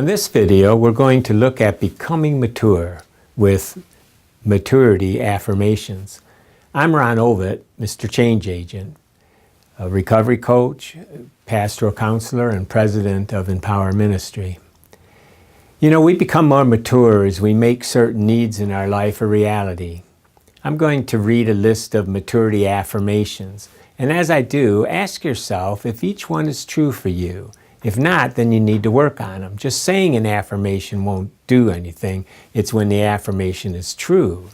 On this video, we're going to look at becoming mature with maturity affirmations. I'm Ron Ovitt, Mr. Change Agent, a recovery coach, pastoral counselor, and president of Empower Ministry. You know, we become more mature as we make certain needs in our life a reality. I'm going to read a list of maturity affirmations, and as I do, ask yourself if each one is true for you. If not, then you need to work on them. Just saying an affirmation won't do anything. It's when the affirmation is true.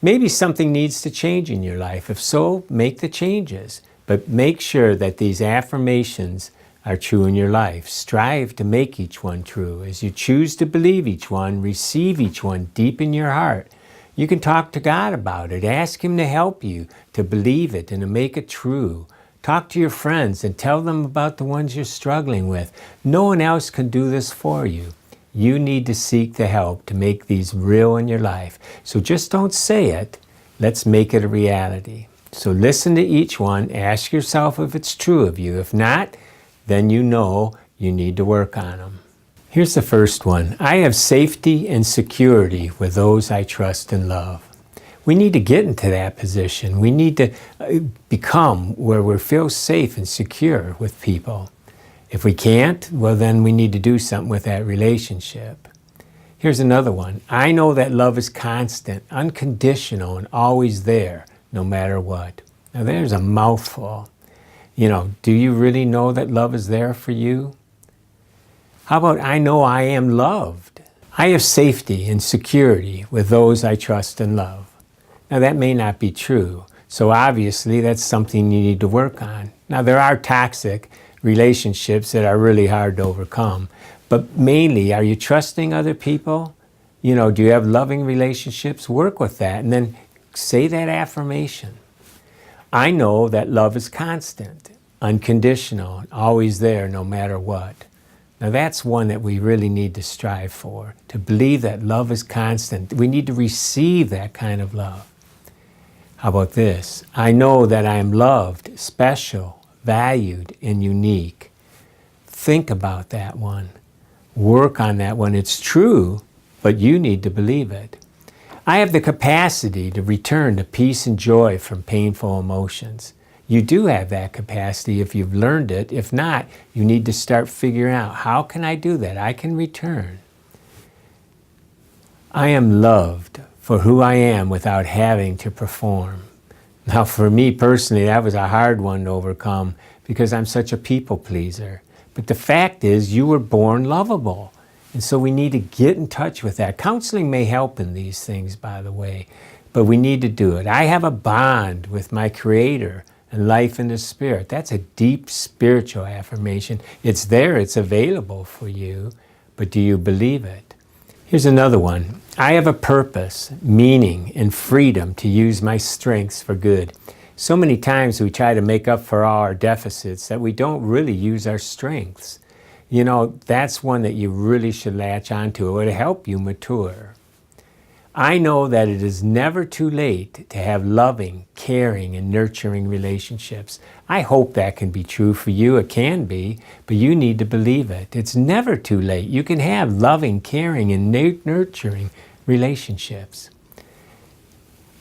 Maybe something needs to change in your life. If so, make the changes. But make sure that these affirmations are true in your life. Strive to make each one true. As you choose to believe each one, receive each one deep in your heart. You can talk to God about it. Ask Him to help you to believe it and to make it true. Talk to your friends and tell them about the ones you're struggling with. No one else can do this for you. You need to seek the help to make these real in your life. So just don't say it. Let's make it a reality. So listen to each one. Ask yourself if it's true of you. If not, then you know you need to work on them. Here's the first one. I have safety and security with those I trust and love. We need to get into that position. We need to become where we feel safe and secure with people. If we can't, well, then we need to do something with that relationship. Here's another one. I know that love is constant, unconditional, and always there, no matter what. Now there's a mouthful. You know, do you really know that love is there for you? How about I know I am loved? I have safety and security with those I trust and love. Now that may not be true, so obviously that's something you need to work on. Now there are toxic relationships that are really hard to overcome, but mainly, are you trusting other people? You know, do you have loving relationships? Work with that and then say that affirmation. I know that love is constant, unconditional, and always there no matter what. Now that's one that we really need to strive for, to believe that love is constant. We need to receive that kind of love. How about this? I know that I am loved, special, valued, and unique. Think about that one. Work on that one. It's true, but you need to believe it. I have the capacity to return to peace and joy from painful emotions. You do have that capacity if you've learned it. If not, you need to start figuring out, how can I do that? I can return. I am loved for who I am without having to perform. Now for me personally, that was a hard one to overcome because I'm such a people pleaser. But the fact is, you were born lovable. And so we need to get in touch with that. Counseling may help in these things, by the way, but we need to do it. I have a bond with my Creator and life in the Spirit. That's a deep spiritual affirmation. It's there, it's available for you, but do you believe it? Here's another one. I have a purpose, meaning, and freedom to use my strengths for good. So many times we try to make up for all our deficits that we don't really use our strengths. You know, that's one that you really should latch onto. It would help you mature. I know that it is never too late to have loving, caring, and nurturing relationships. I hope that can be true for you. It can be, but you need to believe it. It's never too late. You can have loving, caring, and nurturing relationships.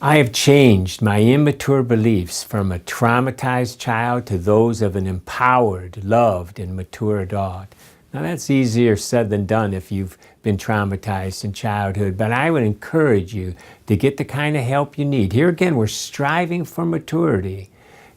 I have changed my immature beliefs from a traumatized child to those of an empowered, loved, and mature adult. Now that's easier said than done if you've been traumatized in childhood, but I would encourage you to get the kind of help you need. Here again, we're striving for maturity.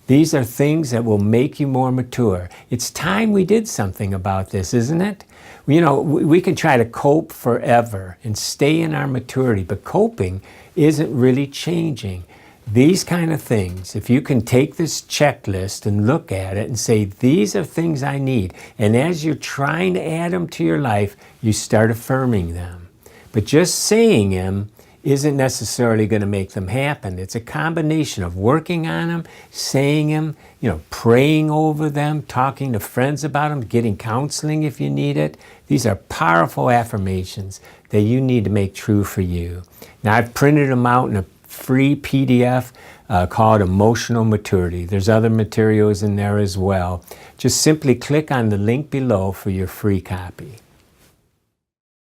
These are things that will make you more mature. It's time we did something about this, isn't it? You know, we can try to cope forever and stay in our maturity, but coping isn't really changing. These kind of things, if you can take this checklist and look at it and say, these are things I need, and as you're trying to add them to your life, you start affirming them. But just saying them isn't necessarily going to make them happen. It's a combination of working on them, saying them, you know, praying over them, talking to friends about them, getting counseling if you need it. These are powerful affirmations that you need to make true for you. Now, I've printed them out in a free PDF called Emotional Maturity. There's other materials in there as well. Just simply click on the link below for your free copy.